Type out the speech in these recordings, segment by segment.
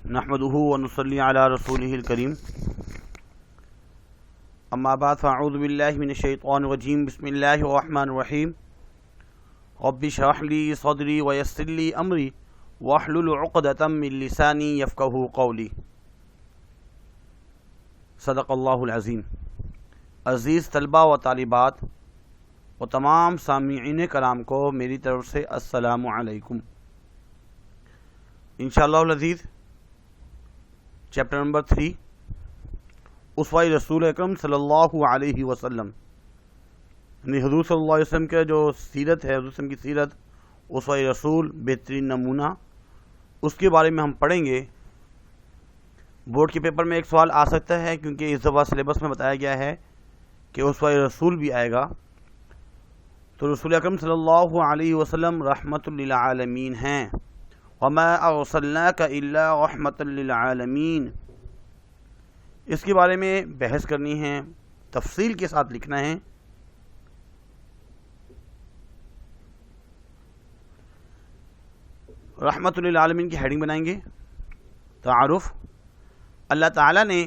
نحمده ونصلي على رسوله الكريم اما بعد فاعوذ بالله من الشيطان الرجيم بسم الله الرحمن الرحيم رب اشرح لي صدري ويسر لي امري واحلل عقدة من لساني يفقهوا قولي صدق اللہ العظیم۔ عزیز طلبہ و طالبات و تمام سامعین کرام کو میری طرف سے السلام علیکم۔ انشاءاللہ العزیز چیپٹر نمبر 3 اسوہ رسول اکرم صلی اللہ علیہ وسلم، یعنی حضور صلی اللہ علیہ وسلم کا جو سیرت ہے، حضور صلی اللہ علیہ وسلم کی سیرت، اسوہ رسول بہترین نمونہ، اس کے بارے میں ہم پڑھیں گے۔ بورڈ کے پیپر میں ایک سوال آ سکتا ہے کیونکہ اس دفعہ سلیبس میں بتایا گیا ہے کہ اسوہ رسول بھی آئے گا، تو رسول اکرم صلی اللہ علیہ وسلم رحمت للعالمین ہیں، وَمَا أَرْسَلْنَاكَ إِلَّا رَحْمَةً لِلْعَالَمِينَ۔ اس کے بارے میں بحث کرنی ہے، تفصیل کے ساتھ لکھنا ہے۔ رحمت للعالمین کی ہیڈنگ بنائیں گے۔ تعارف: اللہ تعالیٰ نے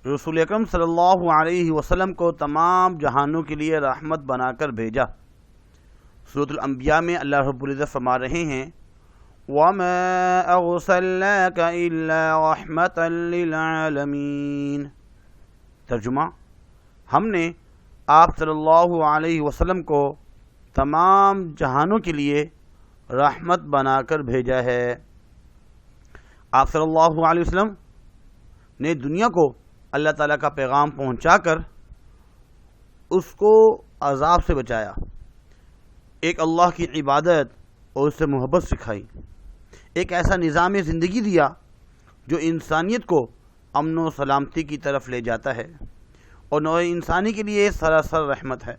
رسول اکرم صلی اللہ علیہ وسلم کو تمام جہانوں کے لیے رحمت بنا کر بھیجا۔ سورۃ الانبیاء میں اللہ رب العزت فرما رہے ہیں وَمَا أَرْسَلْنَاكَ إِلَّا رَحْمَةً لِلْعَالَمِينَ۔ ترجمہ: ہم نے آپ صلی اللہ علیہ وسلم کو تمام جہانوں کے لیے رحمت بنا کر بھیجا ہے۔ آپ صلی اللہ علیہ وسلم نے دنیا کو اللہ تعالیٰ کا پیغام پہنچا کر اس کو عذاب سے بچایا، ایک اللہ کی عبادت اور اس سے محبت سکھائی، ایک ایسا نظام زندگی دیا جو انسانیت کو امن و سلامتی کی طرف لے جاتا ہے اور نوع انسانی کے لیے سراسر رحمت ہے۔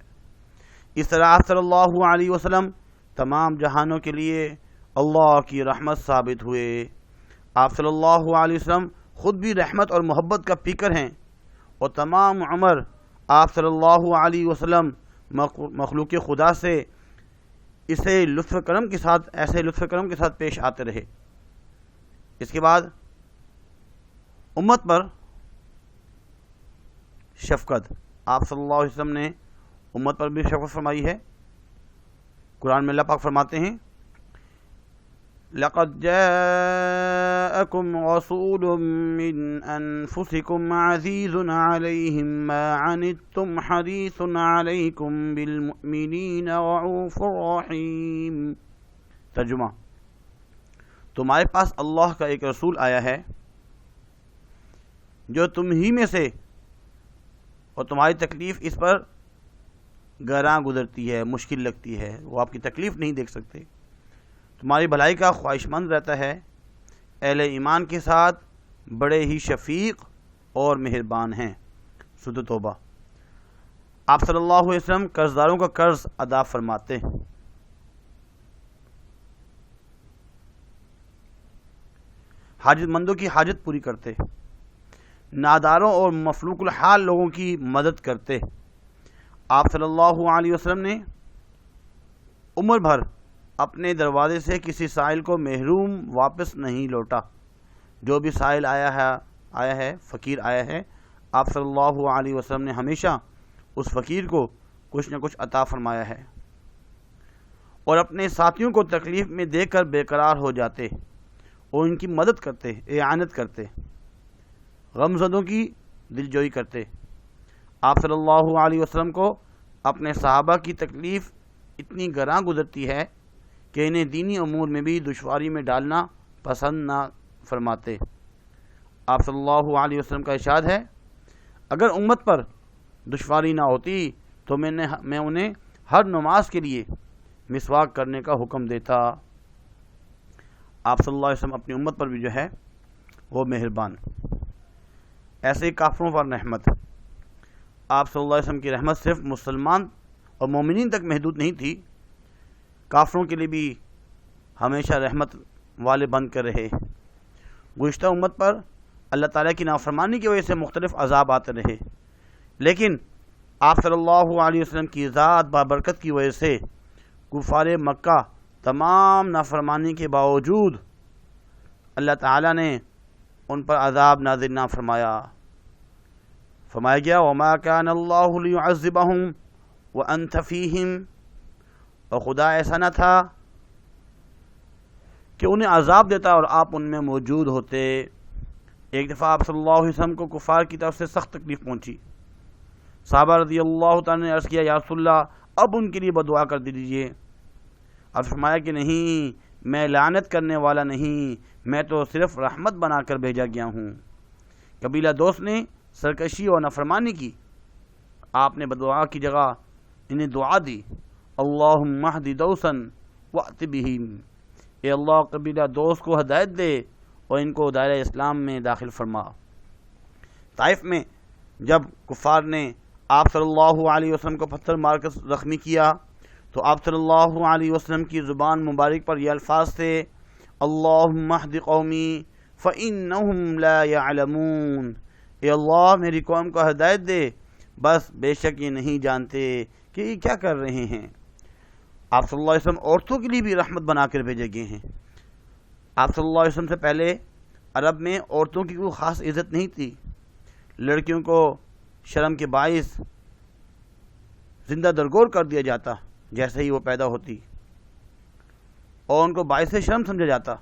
اس طرح آپ صلی اللہ علیہ وسلم تمام جہانوں کے لیے اللہ کی رحمت ثابت ہوئے۔ آپ صلی اللہ علیہ وسلم خود بھی رحمت اور محبت کا پیکر ہیں، اور تمام عمر آپ صلی اللہ علیہ وسلم مخلوق خدا سے ایسے لطف کرم کے ساتھ پیش آتے رہے۔ اس کے بعد امت پر شفقت، آپ صلی اللہ علیہ وسلم نے امت پر بھی شفقت فرمائی ہے۔ قرآن میں اللہ پاک فرماتے ہیں لَقَدْ جَاءَكُمْ رَسُولٌ مِّنْ أَنفُسِكُمْ عَزِيزٌ عَلَيْهِ مَا عَنِتُّمْ حَرِيصٌ عَلَيْكُمْ بِالْمُؤْمِنِينَ رَءُوفٌ رَحِيمٌ۔ ترجمہ: تمہارے پاس اللہ کا ایک رسول آیا ہے جو تم ہی میں سے، اور تمہاری تکلیف اس پر گراں گزرتی ہے، مشکل لگتی ہے، وہ آپ کی تکلیف نہیں دیکھ سکتے، تمہاری بھلائی کا خواہش مند رہتا ہے، اہل ایمان کے ساتھ بڑے ہی شفیق اور مہربان ہیں۔ سورۃ توبہ۔ آپ صلی اللہ علیہ وسلم قرض داروں کا قرض ادا فرماتے ہیں۔ حاجت مندوں کی حاجت پوری کرتے، ناداروں اور مفلوق الحال لوگوں کی مدد کرتے۔ آپ صلی اللہ علیہ وسلم نے عمر بھر اپنے دروازے سے کسی سائل کو محروم واپس نہیں لوٹا۔ جو بھی سائل آیا ہے، فقیر آیا ہے، آپ صلی اللہ علیہ وسلم نے ہمیشہ اس فقیر کو کچھ نہ کچھ عطا فرمایا ہے، اور اپنے ساتھیوں کو تکلیف میں دیکھ کر بے قرار ہو جاتے اور ان کی مدد کرتے، اعانت کرتے، غمزدوں کی دلجوئی کرتے۔ آپ صلی اللہ علیہ وسلم کو اپنے صحابہ کی تکلیف اتنی گراں گزرتی ہے کہ انہیں دینی امور میں بھی دشواری میں ڈالنا پسند نہ فرماتے۔ آپ صلی اللہ علیہ وسلم کا ارشاد ہے اگر امت پر دشواری نہ ہوتی تو میں انہیں ہر نماز کے لیے مسواک کرنے کا حکم دیتا۔ آپ صلی اللہ علیہ وسلم اپنی امت پر بھی جو ہے وہ مہربان۔ ایسے ہی کافروں پر رحمت۔ آپ صلی اللہ علیہ وسلم کی رحمت صرف مسلمان اور مومنین تک محدود نہیں تھی، کافروں کے لیے بھی ہمیشہ رحمت والے بن کر رہے۔ گزشتہ امت پر اللہ تعالیٰ کی نافرمانی کی وجہ سے مختلف عذاب آتے رہے، لیکن آپ صلی اللہ علیہ وسلم کی ذات بابرکت کی وجہ سے کفار مکہ تمام نافرمانی کے باوجود اللہ تعالیٰ نے ان پر عذاب نازل نہ فرمایا۔ فرمایا گیا وما کان اللہ لیعذبہم وانت فیہم، اور خدا ایسا نہ تھا کہ انہیں عذاب دیتا اور آپ ان میں موجود ہوتے۔ ایک دفعہ آپ صلی اللہ علیہ وسلم کو کفار کی طرف سے سخت تکلیف پہنچی۔ صحابہ رضی اللہ تعالیٰ نے عرض کیا یا رسول اللہ اب ان کے لیے بدعا کر دیجیے۔ اب فرمایا کہ نہیں، میں لعنت کرنے والا نہیں، میں تو صرف رحمت بنا کر بھیجا گیا ہوں۔ قبیلہ دوست نے سرکشی اور نافرمانی کی، آپ نے بدعا کی جگہ انہیں دعا دی، اللہم اہد دوسا وأت بہم، اے اللہ قبیلہ دوست کو ہدایت دے اور ان کو دائرہ اسلام میں داخل فرما۔ طائف میں جب کفار نے آپ صلی اللہ علیہ وسلم کو پتھر مار کر زخمی کیا تو آپ صلی اللہ علیہ وسلم کی زبان مبارک پر یہ الفاظ تھے، اللہم اہد قومی فإنہم لا یعلمون، اے اللہ میری قوم کو ہدایت دے، بس بے شک یہ نہیں جانتے کہ یہ کیا کر رہے ہیں۔ آپ صلی اللہ علیہ وسلم عورتوں کے لیے بھی رحمت بنا کر بھیجے گئے ہیں۔ آپ صلی اللہ علیہ وسلم سے پہلے عرب میں عورتوں کی کوئی خاص عزت نہیں تھی، لڑکیوں کو شرم کے باعث زندہ درگور کر دیا جاتا جیسے ہی وہ پیدا ہوتی، اور ان کو باعث شرم سمجھا جاتا،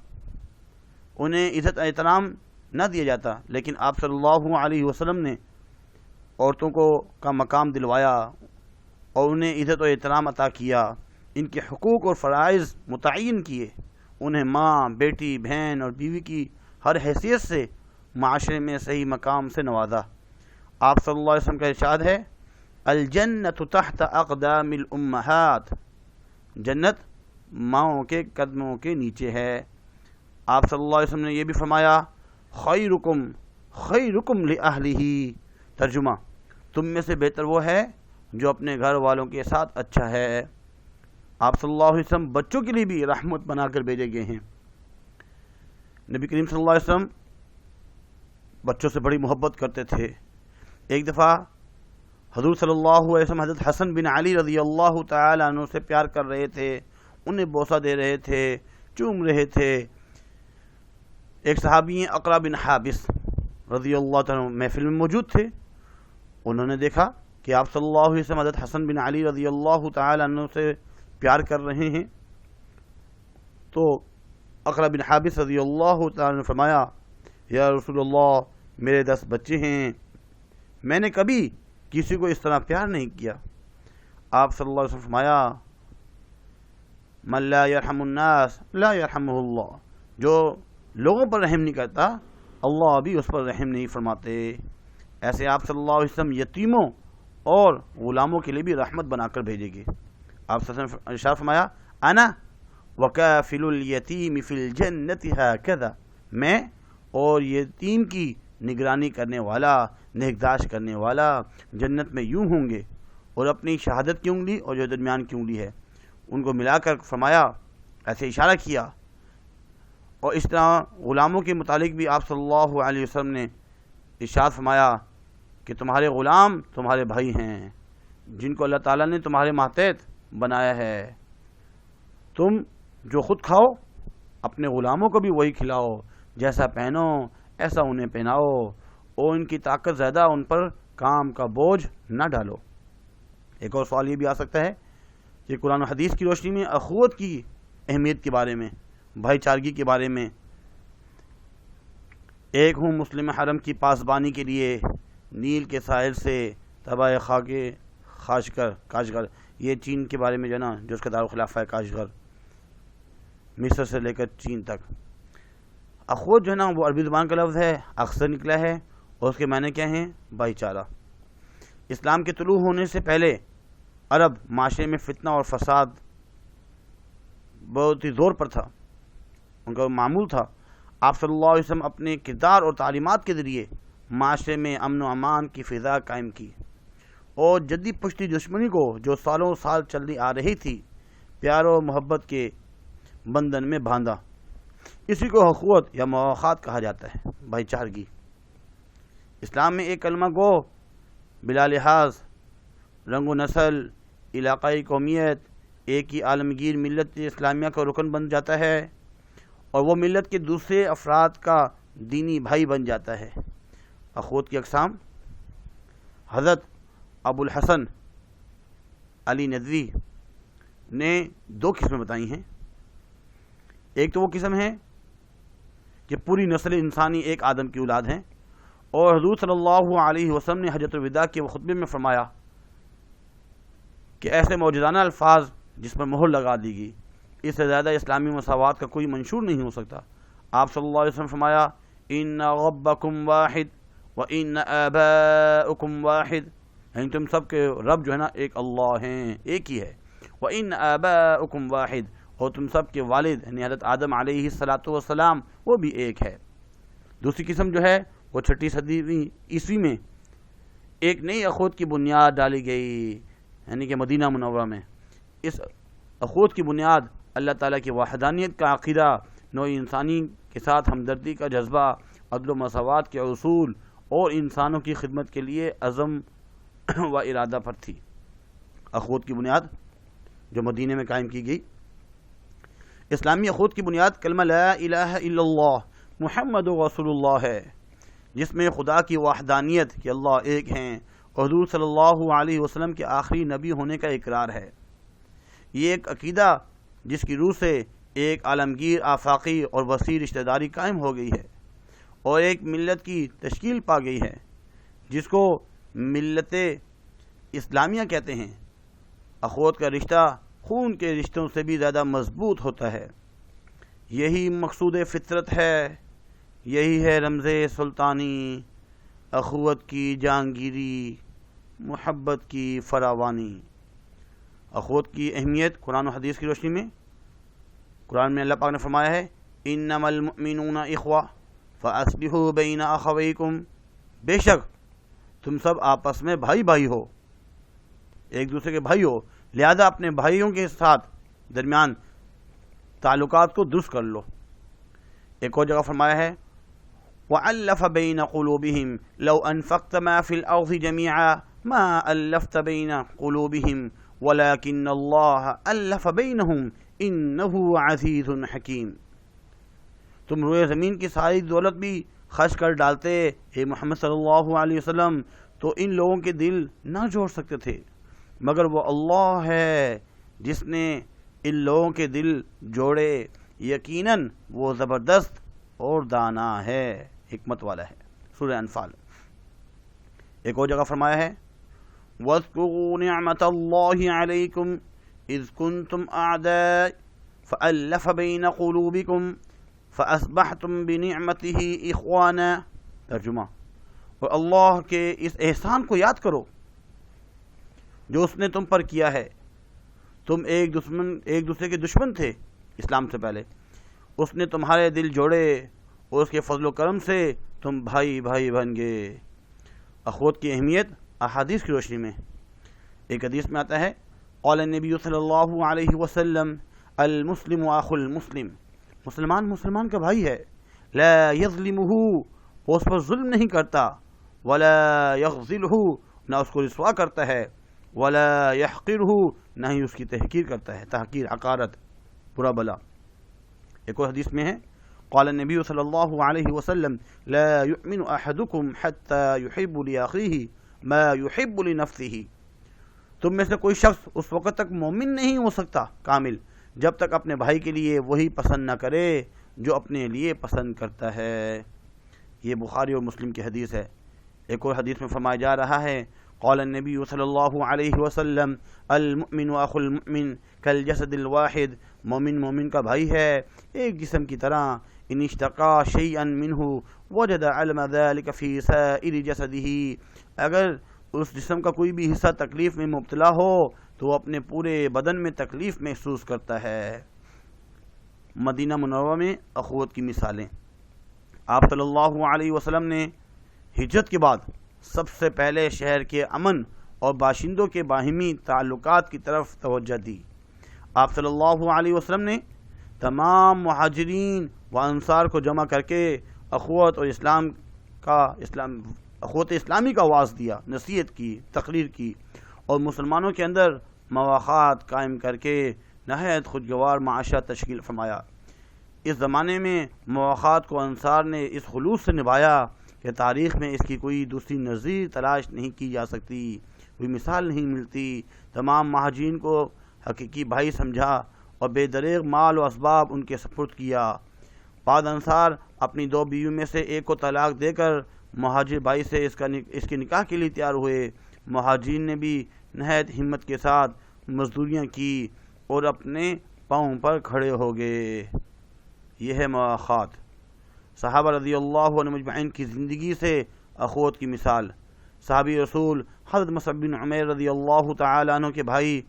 انہیں عزت احترام نہ دیا جاتا، لیکن آپ صلی اللہ علیہ وسلم نے عورتوں کو کا مقام دلوایا اور انہیں عزت و احترام عطا کیا، ان کے حقوق اور فرائض متعین کیے، انہیں ماں، بیٹی، بہن اور بیوی کی ہر حیثیت سے معاشرے میں صحیح مقام سے نوازا۔ آپ صلی اللہ علیہ وسلم کا ارشاد ہے الجنت تحت اقدام الامہات، جنت ماؤں کے قدموں کے نیچے ہے۔ آپ صلی اللہ علیہ وسلم نے یہ بھی فرمایا خیرکم خیرکم لأہلہ، ترجمہ تم میں سے بہتر وہ ہے جو اپنے گھر والوں کے ساتھ اچھا ہے۔ آپ صلی اللہ علیہ وسلم بچوں کے لیے بھی رحمت بنا کر بھیجے گئے ہیں۔ نبی کریم صلی اللہ علیہ وسلم بچوں سے بڑی محبت کرتے تھے۔ ایک دفعہ حضور صلی اللہ علیہ وسلم حضرت حسن بن علی رضی اللہ تعالی عنہ سے پیار کر رہے تھے، انہیں بوسہ دے رہے تھے، چوم رہے تھے۔ ایک صحابی ہیں اقرا بن حابس رضی اللہ تعالی عنہ محفل میں موجود تھے، انہوں نے دیکھا کہ آپ صلی اللہ علیہ وسلم حضرت حسن بن علی رضی اللہ تعالی عنہ سے پیار کر رہے ہیں، تو اقرا بن حابس رضی اللہ تعالی عنہ نے فرمایا یا رسول اللہ میرے 10 بچے ہیں، میں نے کبھی کسی کو اس طرح پیار نہیں کیا۔ آپ صلی اللہ علیہ وسلم فرمایا من لا یرحم الناس لا یرحمہ اللہ، جو لوگوں پر رحم نہیں کرتا اللہ بھی اس پر رحم نہیں فرماتے۔ ایسے آپ صلی اللہ علیہ وسلم یتیموں اور غلاموں کے لیے بھی رحمت بنا کر بھیجے گے۔ آپ صلی اللہ علیہ وسلم ارشاد فرمایا انا وکافل الیتیم فی الجنۃ ہکذا، میں اور یتیم کی نگرانی کرنے والا، نگہداشت کرنے والا جنت میں یوں ہوں گے، اور اپنی شہادت کی انگلی اور جو درمیان کی انگلی ہے ان کو ملا کر فرمایا، ایسے اشارہ کیا۔ اور اس طرح غلاموں کے متعلق بھی آپ صلی اللہ علیہ وسلم نے ارشاد فرمایا کہ تمہارے غلام تمہارے بھائی ہیں جن کو اللہ تعالیٰ نے تمہارے ماتحت بنایا ہے، تم جو خود کھاؤ اپنے غلاموں کو بھی وہی کھلاؤ، جیسا پہنو ایسا انہیں پہناؤ، اور ان کی طاقت زیادہ ان پر کام کا بوجھ نہ ڈالو۔ ایک اور سوال یہ بھی آ سکتا ہے کہ قرآن و حدیث کی روشنی میں اخوت کی اہمیت کے بارے میں، بھائی چارگی کے بارے میں، ایک ہوں مسلم حرم کی پاسبانی کے لیے نیل کے ساحل سے تباہ خاک کاشغر، یہ چین کے بارے میں جو ہے نا، جو اس کا دارالخلافہ ہے کاشغر، مصر سے لے کر چین تک۔ اخوت جو ہے نا وہ عربی زبان کا لفظ ہے، اکثر نکلا ہے، اور اس کے معنی کیا ہیں؟ بھائی چارہ۔ اسلام کے طلوع ہونے سے پہلے عرب معاشرے میں فتنہ اور فساد بہت ہی زور پر تھا، ان کا معمول تھا۔ آپ صلی اللہ علیہ وسلم اپنے کردار اور تعلیمات کے ذریعے معاشرے میں امن و امان کی فضا قائم کی، اور جدی پشتی دشمنی کو جو سالوں سال چلتی آ رہی تھی پیار و محبت کے بندھن میں باندھا۔ اسی کو اخوت یا مواخات کہا جاتا ہے، بھائی چارگی۔ اسلام میں ایک کلمہ گو بلا لحاظ رنگ و نسل، علاقائی قومیت، ایک ہی عالمگیر ملت اسلامیہ کا رکن بن جاتا ہے، اور وہ ملت کے دوسرے افراد کا دینی بھائی بن جاتا ہے۔ اخوت کی اقسام حضرت ابو الحسن علی ندوی نے 2 قسمیں بتائی ہیں۔ ایک تو وہ قسم ہے کہ پوری نسل انسانی ایک آدم کی اولاد ہیں، اور حضور صلی اللہ علیہ وسلم نے حجۃ الوداع کے خطبے میں فرمایا کہ ایسے موجزانہ الفاظ جس پر مہر لگا دی گئی، اس سے زیادہ اسلامی مساوات کا کوئی منشور نہیں ہو سکتا۔ آپ صلی اللہ علیہ وسلم فرمایا ان ربکم واحد وان آباؤکم واحد، یعنی تم سب کے رب جو ہے نا ایک اللہ ہیں، ایک ہی ہے۔ وان آباؤکم واحد، اور تم سب کے والد یعنی حضرت آدم علیہ السلام وہ بھی ایک ہے۔ دوسری قسم جو ہے وہ 6 صدی عیسوی میں ایک نئی اخوت کی بنیاد ڈالی گئی، یعنی کہ مدینہ منورہ میں۔ اس اخوت کی بنیاد اللہ تعالیٰ کی وحدانیت کا عقیدہ، نوع انسانی کے ساتھ ہمدردی کا جذبہ، عدل و مساوات کے اصول اور انسانوں کی خدمت کے لیے عزم و ارادہ پر تھی۔ اخوت کی بنیاد جو مدینہ میں قائم کی گئی، اسلامی اخوت کی بنیاد کلمہ لا الہ الا اللہ محمد رسول اللہ ہے، جس میں خدا کی وحدانیت کہ اللہ ایک ہیں اور حضور صلی اللہ علیہ وسلم کے آخری نبی ہونے کا اقرار ہے۔ یہ ایک عقیدہ جس کی روح سے ایک عالمگیر آفاقی اور وسیع رشتہ داری قائم ہو گئی ہے اور ایک ملت کی تشکیل پا گئی ہے جس کو ملت اسلامیہ کہتے ہیں۔ اخوت کا رشتہ خون کے رشتوں سے بھی زیادہ مضبوط ہوتا ہے۔ یہی مقصود فطرت ہے، یہی ہے رمز سلطانی، اخوت کی جہانگیری، محبت کی فراوانی۔ اخوت کی اہمیت قرآن و حدیث کی روشنی میں قرآن میں اللہ پاک نے فرمایا ہے انما المؤمنون اخوہ فاصلحوا بین اخویکم، بے شک تم سب آپس میں بھائی بھائی ہو، ایک دوسرے کے بھائی ہو، لہذا اپنے بھائیوں کے ساتھ درمیان تعلقات کو درست کر لو۔ ایک اور جگہ فرمایا ہے وَأَلَّفَ بَيْنَ قُلُوبِهِمْ لَوْ أَنفَقْتَ مَا فِي الْأَرْضِ جَمِيعًا مَا أَلَّفْتَ بَيْنَ قُلُوبِهِمْ وَلَكِنَّ اللَّهَ أَلَّفَ بَيْنَهُمْ إِنَّهُ عَزِيزٌ حَكِيمٌ۔ تم روئے زمین کی ساری دولت بھی خرچ کر ڈالتے اے محمد صلی اللہ علیہ وسلم تو ان لوگوں کے دل نہ جوڑ سکتے تھے، مگر وہ اللہ ہے جس نے ان لوگوں کے دل جوڑے، یقیناً وہ زبردست اور دانا ہے، حکمت والا ہے۔ سورہ انفال۔ ایک اور جگہ فرمایا ہے وَاذْكُرُوا نِعْمَةَ اللَّهِ عَلَيْكُمْ إِذْ كُنْتُمْ أَعْدَاءً فَأَلَّفَ بَيْنَ قُلُوبِكُمْ فَأَصْبَحْتُمْ بِنِعْمَتِهِ إِخْوَانًا۔ ترجمہ، اور اللہ کے اس احسان کو یاد کرو جو اس نے تم پر کیا ہے، تم ایک دوسرے کے دشمن تھے اسلام سے پہلے، اس نے تمہارے دل جوڑے اور اس کے فضل و کرم سے تم بھائی بھائی بن گئے۔ اخوت کی اہمیت احادیث کی روشنی میں ایک حدیث میں آتا ہے قال النبی صلی اللہ علیہ وسلم المسلم اخو المسلم، مسلمان مسلمان کا بھائی ہے، لا یظلمہ، وہ اس پر ظلم نہیں کرتا، ولا یخذلہ، نہ اس کو رسوا کرتا ہے، ولا یحقرہ، نہ ہی اس کی تحقیر کرتا ہے، تحقیر، حقارت، برا بلا۔ ایک اور حدیث میں ہے قال النبی صلی اللہ علیہ وسلم لا یؤمن احدکم حتی یحب لاخیہ ما یحب لنفسہ، تم میں سے کوئی شخص اس وقت تک مومن نہیں ہو سکتا کامل جب تک اپنے بھائی کے لیے وہی پسند نہ کرے جو اپنے لیے پسند کرتا ہے۔ یہ بخاری اور مسلم کی حدیث ہے۔ ایک اور حدیث میں فرمایا جا رہا ہے قال النبی صلی اللہ علیہ وسلم المؤمن اخو المؤمن کالجسد الواحد، مومن مومن کا بھائی ہے ایک جسم کی طرح، ان اشتقا شیئا منہ وجد علم ذلك فی سائر جسدہ، اگر اس جسم کا کوئی بھی حصہ تکلیف میں مبتلا ہو تو وہ اپنے پورے بدن میں تکلیف محسوس کرتا ہے۔ مدینہ منورہ میں اخوت کی مثالیں، آپ صلی اللہ علیہ وسلم نے ہجرت کے بعد سب سے پہلے شہر کے امن اور باشندوں کے باہمی تعلقات کی طرف توجہ دی۔ آپ صلی اللہ علیہ وسلم نے تمام مہاجرین و انصار کو جمع کر کے اخوت اسلامی کا آواز دیا، نصیحت کی، تقریر کی اور مسلمانوں کے اندر مواخات قائم کر کے نہایت خوشگوار معاشرہ تشکیل فرمایا۔ اس زمانے میں مواخات کو انصار نے اس خلوص سے نبھایا کہ تاریخ میں اس کی کوئی دوسری نظیر تلاش نہیں کی جا سکتی، کوئی مثال نہیں ملتی۔ تمام مہاجرین کو حقیقی بھائی سمجھا اور بے دریغ مال و اسباب ان کے سپرد کیا۔ بعد انصار اپنی 2 بیویوں میں سے ایک کو طلاق دے کر مہاجر بھائی سے اس کے نکاح کے لیے تیار ہوئے۔ مہاجرین نے بھی نہایت ہمت کے ساتھ مزدوریاں کی اور اپنے پاؤں پر کھڑے ہو گئے۔ یہ ہے مواخات۔ صحابہ رضی اللہ عنہ مجمعین کی زندگی سے اخوت کی مثال۔ صحابی رسول حضرت مصعب بن عمیر رضی اللہ تعالی عنہ کے بھائی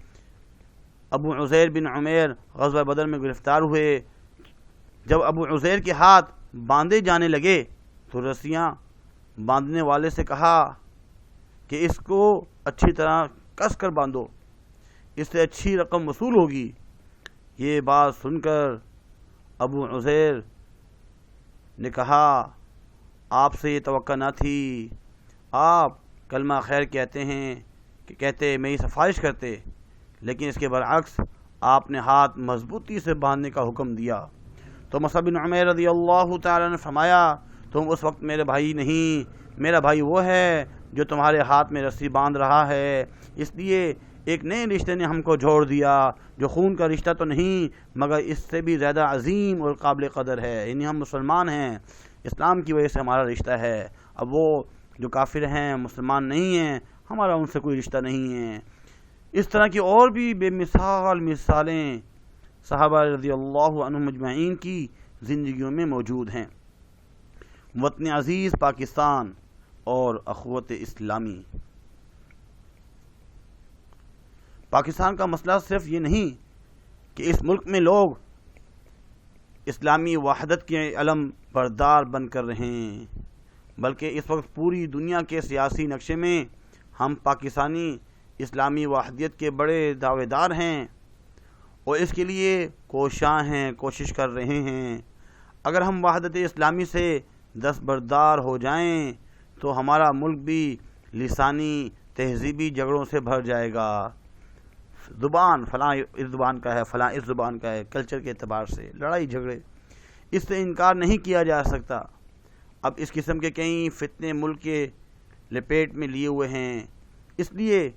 ابو عزیر بن عمیر غزوہ بدر میں گرفتار ہوئے۔ جب ابو عزیر کے ہاتھ باندھے جانے لگے تو رسیاں باندھنے والے سے کہا کہ اس کو اچھی طرح کس کر باندھو، اس سے اچھی رقم وصول ہوگی۔ یہ بات سن کر ابو عزیر نے کہا آپ سے یہ توقع نہ تھی، آپ کلمہ خیر کہتے ہیں کہ کہتے میری سفارش کرتے، لیکن اس کے برعکس آپ نے ہاتھ مضبوطی سے باندھنے کا حکم دیا۔ تو مصعب بن عمیر رضی اللہ تعالیٰ نے فرمایا تم اس وقت میرے بھائی نہیں، میرا بھائی وہ ہے جو تمہارے ہاتھ میں رسی باندھ رہا ہے، اس لیے ایک نئے رشتے نے ہم کو جوڑ دیا جو خون کا رشتہ تو نہیں مگر اس سے بھی زیادہ عظیم اور قابل قدر ہے، یعنی ہم مسلمان ہیں، اسلام کی وجہ سے ہمارا رشتہ ہے۔ اب وہ جو کافر ہیں، مسلمان نہیں ہیں، ہمارا ان سے کوئی رشتہ نہیں ہے۔ اس طرح کی اور بھی بے مثال مثالیں صحابہ رضی اللہ عنہم مجمعین کی زندگیوں میں موجود ہیں۔ وطن عزیز پاکستان اور اخوت اسلامی۔ پاکستان کا مسئلہ صرف یہ نہیں کہ اس ملک میں لوگ اسلامی وحدت کے علم بردار بن کر رہے ہیں، بلکہ اس وقت پوری دنیا کے سیاسی نقشے میں ہم پاکستانی اسلامی وحدت کے بڑے دعوے دار ہیں اور اس کے لیے کوشاں ہیں، کوشش کر رہے ہیں۔ اگر ہم وحدت اسلامی سے دستبردار ہو جائیں تو ہمارا ملک بھی لسانی تہذیبی جھگڑوں سے بھر جائے گا۔ زبان فلاں اس زبان کا ہے، فلاں اس زبان کا ہے، کلچر کے اعتبار سے لڑائی جھگڑے، اس سے انکار نہیں کیا جا سکتا۔ اب اس قسم کے کئی فتنے ملک کے لپیٹ میں لیے ہوئے ہیں، اس لیے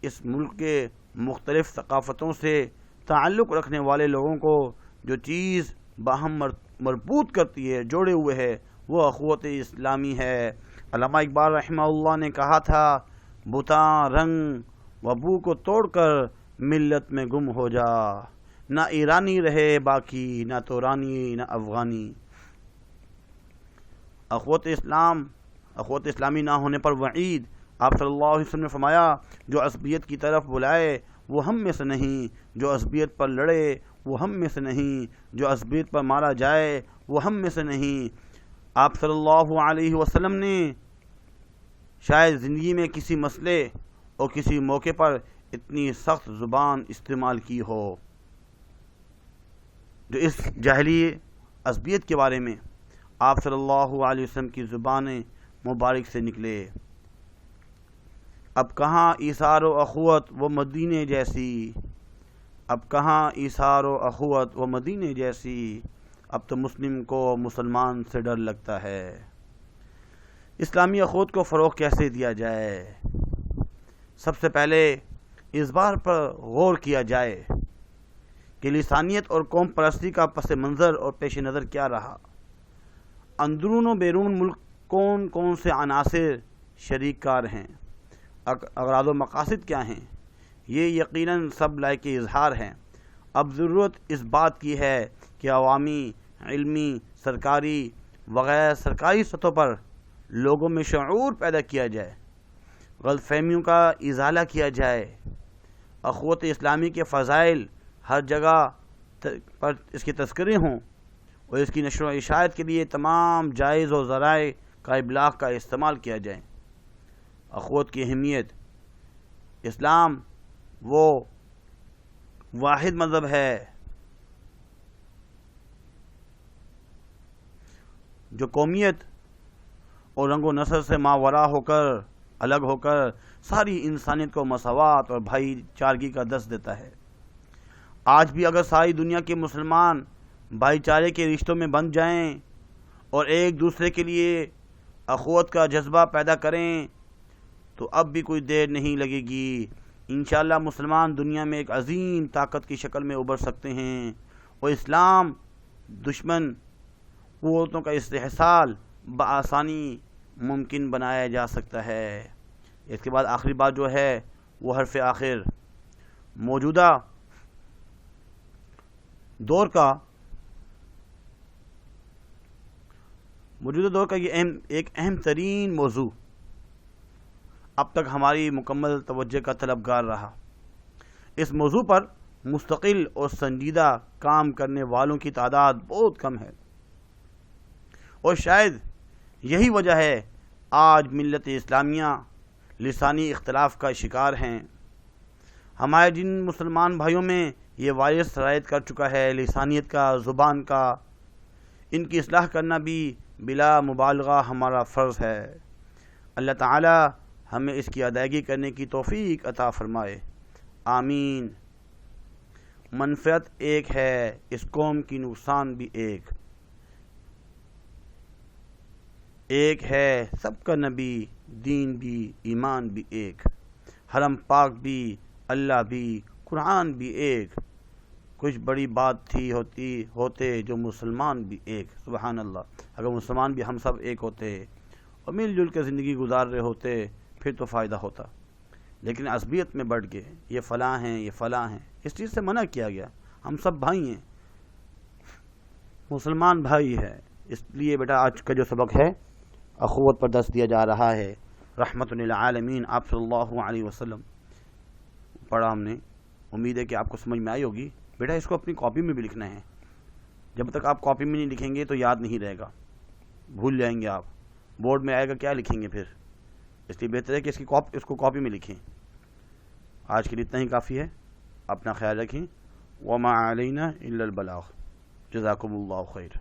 اس ملک کے مختلف ثقافتوں سے تعلق رکھنے والے لوگوں کو جو چیز باہم مربوط کرتی ہے، جوڑے ہوئے ہے، وہ اخوت اسلامی ہے۔ علامہ اقبال رحمہ اللہ نے کہا تھا بتاں رنگ و بو کو توڑ کر ملت میں گم ہو جا، نہ ایرانی رہے باقی، نہ تورانی نہ افغانی۔ اخوت اسلامی نہ ہونے پر وعید۔ آپ صلی اللہ علیہ وسلم نے فرمایا جو عصبیت کی طرف بلائے وہ ہم میں سے نہیں، جو عصبیت پر لڑے وہ ہم میں سے نہیں، جو عصبیت پر مارا جائے وہ ہم میں سے نہیں۔ آپ صلی اللہ علیہ وسلم نے شاید زندگی میں کسی مسئلے اور کسی موقع پر اتنی سخت زبان استعمال کی ہو جو اس جاہلی عصبیت کے بارے میں آپ صلی اللہ علیہ وسلم کی زبان مبارک سے نکلے۔ اب کہاں ایثار و اخوت و مدینے جیسی، اب کہاں ایثار و اخوت و مدینے جیسی، اب تو مسلم کو مسلمان سے ڈر لگتا ہے۔ اسلامی اخوت کو فروغ کیسے دیا جائے؟ سب سے پہلے اس بات پر غور کیا جائے کہ لسانیت اور قوم پرستی کا پس منظر اور پیش نظر کیا رہا، اندرون و بیرون ملک کون کون سے عناصر شریک کار ہیں، اغراض و مقاصد کیا ہیں، یہ یقیناً سب لائق اظہار ہیں۔ اب ضرورت اس بات کی ہے کہ عوامی، علمی، سرکاری وغیر سرکاری سطحوں پر لوگوں میں شعور پیدا کیا جائے، غلط فہمیوں کا ازالہ کیا جائے، اخوت اسلامی کے فضائل ہر جگہ پر اس کے تذکرے ہوں اور اس کی نشر و اشاعت کے لیے تمام جائز و ذرائع کا ابلاغ کا استعمال کیا جائے۔ اخوت کی اہمیت، اسلام وہ واحد مذہب ہے جو قومیت اور رنگ و نسل سے ماورا ہو کر، الگ ہو کر ساری انسانیت کو مساوات اور بھائی چارگی کا درس دیتا ہے۔ آج بھی اگر ساری دنیا کے مسلمان بھائی چارے کے رشتوں میں بندھ جائیں اور ایک دوسرے کے لیے اخوت کا جذبہ پیدا کریں تو اب بھی کوئی دیر نہیں لگے گی۔ انشاءاللہ مسلمان دنیا میں ایک عظیم طاقت کی شکل میں ابھر سکتے ہیں اور اسلام دشمن قوتوں کا استحصال بآسانی ممکن بنایا جا سکتا ہے۔ اس کے بعد آخری بات جو ہے وہ حرف آخر، موجودہ دور کا یہ ایک اہم ترین موضوع اب تک ہماری مکمل توجہ کا طلبگار رہا۔ اس موضوع پر مستقل اور سنجیدہ کام کرنے والوں کی تعداد بہت کم ہے، اور شاید یہی وجہ ہے آج ملت اسلامیہ لسانی اختلاف کا شکار ہیں۔ ہمارے جن مسلمان بھائیوں میں یہ وائرس سرایت کر چکا ہے لسانیت کا، زبان کا، ان کی اصلاح کرنا بھی بلا مبالغہ ہمارا فرض ہے۔ اللہ تعالی ہمیں اس کی ادائیگی کرنے کی توفیق عطا فرمائے، آمین۔ منفعت ایک ہے، اس قوم کی نقصان بھی ایک ہے، سب کا نبی، دین بھی، ایمان بھی ایک، حرم پاک بھی، اللہ بھی، قرآن بھی ایک، کچھ بڑی بات تھی ہوتے جو مسلمان بھی ایک۔ سبحان اللہ، اگر مسلمان بھی ہم سب ایک ہوتے اور مل جل کے زندگی گزار رہے ہوتے پھر تو فائدہ ہوتا، لیکن عصبیت میں بڑھ گئے، یہ فلاں ہیں، یہ فلاں ہیں، اس چیز سے منع کیا گیا۔ ہم سب بھائی ہیں، مسلمان بھائی ہے۔ اس لیے بیٹا آج کا جو سبق ہے اخوت پر درس دیا جا رہا ہے، رحمت للعالمین آپ صلی اللہ علیہ وسلم پڑھا ہم نے، امید ہے کہ آپ کو سمجھ میں آئی ہوگی۔ بیٹا اس کو اپنی کاپی میں بھی لکھنا ہے، جب تک آپ کاپی میں نہیں لکھیں گے تو یاد نہیں رہے گا، بھول جائیں گے آپ، بورڈ میں آئے گا کیا لکھیں گے پھر، اس لیے بہتر ہے کہ اس کو کاپی میں لکھیں۔ آج کے لیے اتنا ہی کافی ہے، اپنا خیال رکھیں، وما علینا الا البلاغ، جزاکم اللہ خیر۔